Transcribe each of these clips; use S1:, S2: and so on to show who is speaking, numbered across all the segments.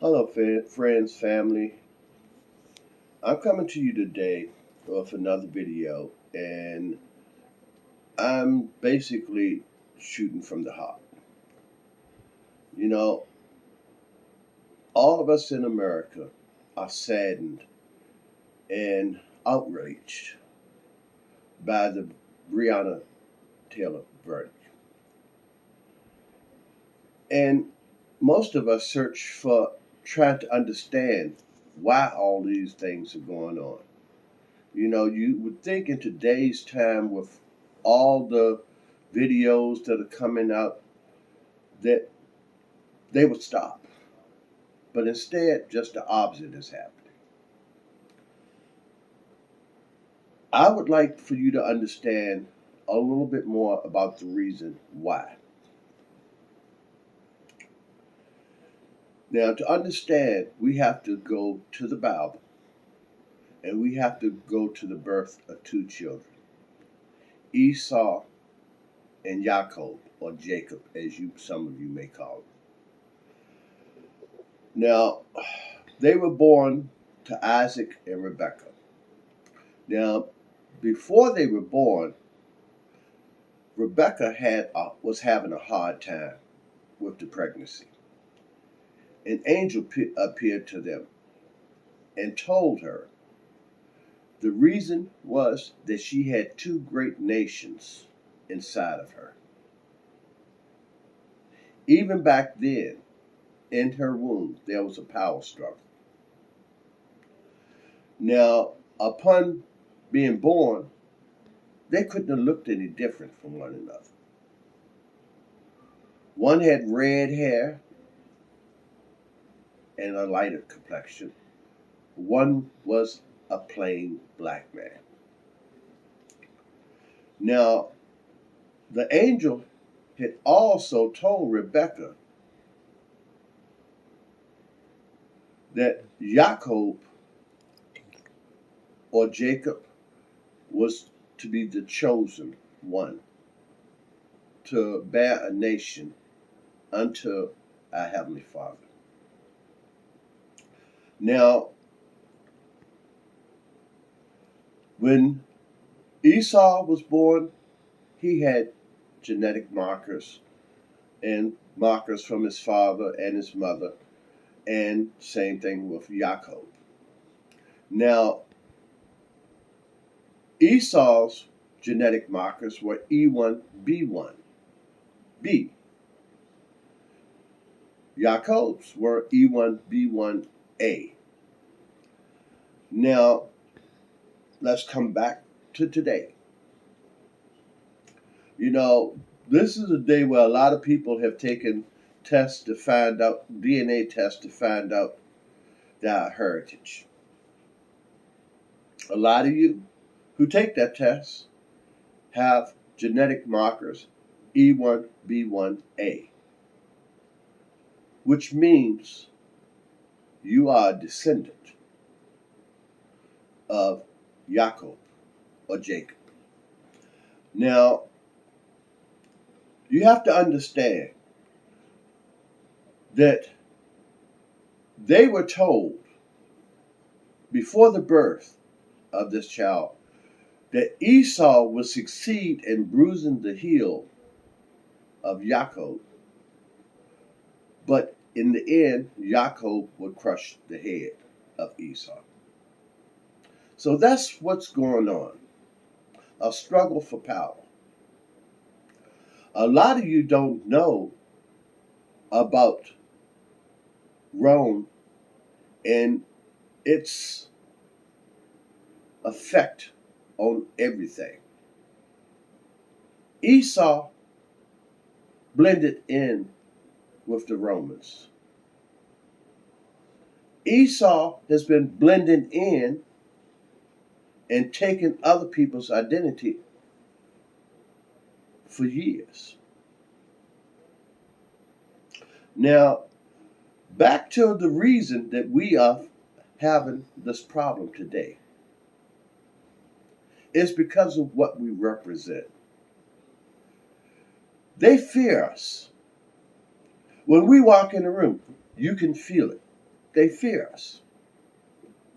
S1: Hello, friends, family. I'm coming to you today with another video, and I'm basically shooting from the heart. You know, all of us in America are saddened and outraged by the Breonna Taylor verdict. And most of us search for trying to understand why all these things are going on. You would think in today's time with all the videos that are coming out that they would stop. But instead, just the opposite is happening. I would like for you to understand a little bit more about the reason why. Now, to understand, we have to go to the Bible and we have to go to the birth of two children, Esau and Jacob, or Jacob, as some of you may call him. Now, they were born to Isaac and Rebekah. Now, before they were born, Rebecca was having a hard time with the pregnancy. An angel appeared to them and told her the reason was that she had two great nations inside of her. Even back then, in her womb, there was a power struggle. Now, upon being born, they couldn't have looked any different from one another. One had red hair and a lighter complexion. One was a plain black man. Now, the angel had also told Rebekah that Jacob, or Jacob, was to be the chosen one to bear a nation unto our Heavenly Father. Now, when Esau was born, he had genetic markers and markers from his father and his mother, and same thing with Jacob. Now, Esau's genetic markers were E1B1B. Jacob's were E1B1A. Now, let's come back to today. This is a day where a lot of people have taken tests to find out, DNA tests to find out their heritage. A lot of you who take that test have genetic markers E1B1A, which means you are a descendant of Jacob or Jacob. Now, you have to understand that they were told before the birth of this child that Esau would succeed in bruising the heel of Jacob, but in the end, Jacob would crush the head of Esau. So that's what's going on, a struggle for power. A lot of you don't know about Rome and its effect on everything. Esau blended in with the Romans. Esau has been blending in and taking other people's identity for years. Now, back to the reason that we are having this problem today. It's because of what we represent. They fear us. When we walk in a room, you can feel it. They fear us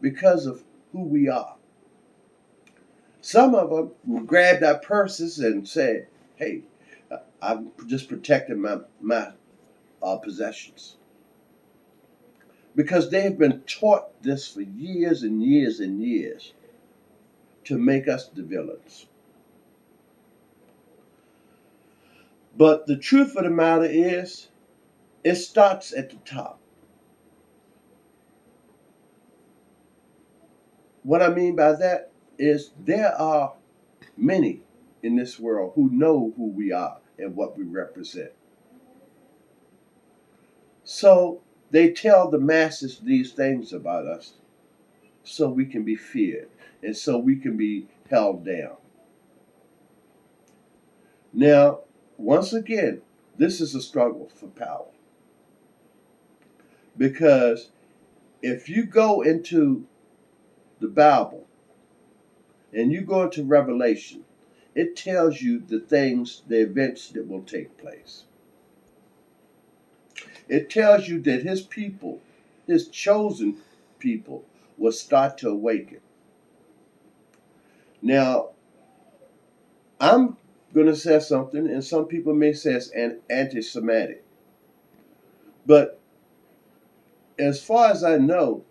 S1: because of who we are. Some of them will grab their purses and say, "Hey, I'm just protecting my possessions," because they have been taught this for years and years and years to make us the villains. But the truth of the matter is, it starts at the top. What I mean by that is there are many in this world who know who we are and what we represent. So they tell the masses these things about us so we can be feared and so we can be held down. Now, once again, this is a struggle for power. Because if you go into the Bible and you go into Revelation, it tells you the things, the events that will take place. It tells you that his people, his chosen people, will start to awaken. Now, I'm going to say something, and some people may say it's anti-Semitic. But as far as I know,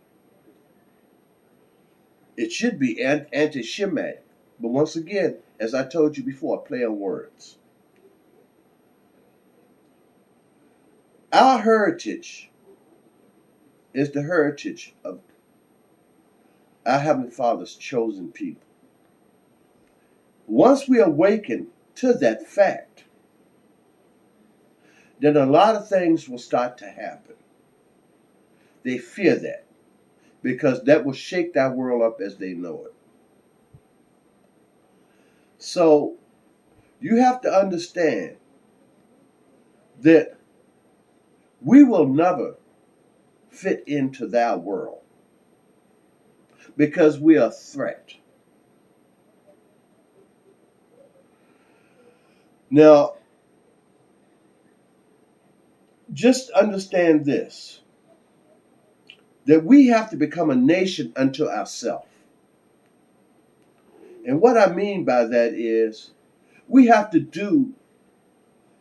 S1: it should be anti-Shemitic. But once again, as I told you before, play on words. Our heritage is the heritage of our Heavenly Father's chosen people. Once we awaken to that fact, then a lot of things will start to happen. They fear that because that will shake that world up as they know it. So you have to understand that we will never fit into that world because we are a threat. Now, just understand this, that we have to become a nation unto ourselves. And what I mean by that is we have to do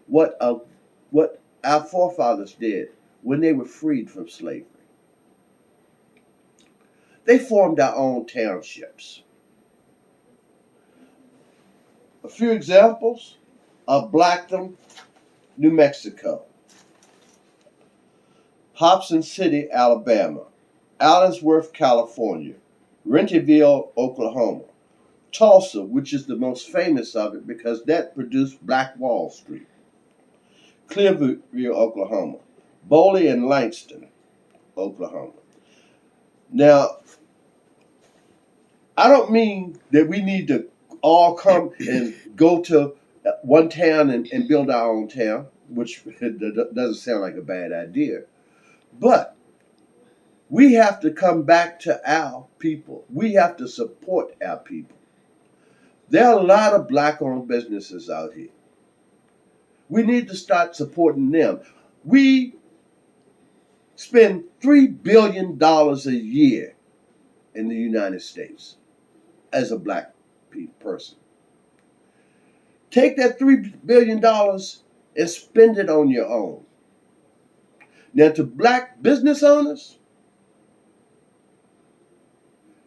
S1: what our forefathers did when they were freed from slavery. They formed their own townships. A few examples are Blackton, New Mexico; Hobson City, Alabama; Allensworth, California; Renterville, Oklahoma; Tulsa, which is the most famous of it because that produced Black Wall Street; Clearview, Oklahoma; Boley and Langston, Oklahoma. Now, I don't mean that we need to all come and go to one town and build our own town, which doesn't sound like a bad idea. But we have to come back to our people. We have to support our people. There are a lot of black-owned businesses out here. We need to start supporting them. We spend $3 billion a year in the United States as a black person. Take that $3 billion and spend it on your own. Now, to black business owners,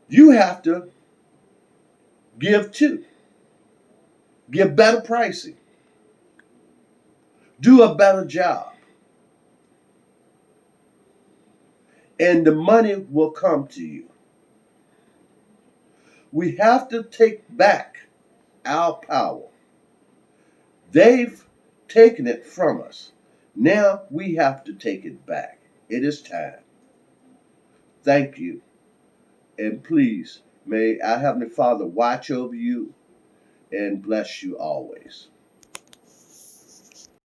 S1: you have to give too. Give better pricing. Do a better job. And the money will come to you. We have to take back our power. They've taken it from us. Now we have to take it back. It is time. Thank you. And please, may our Heavenly Father watch over you and bless you always.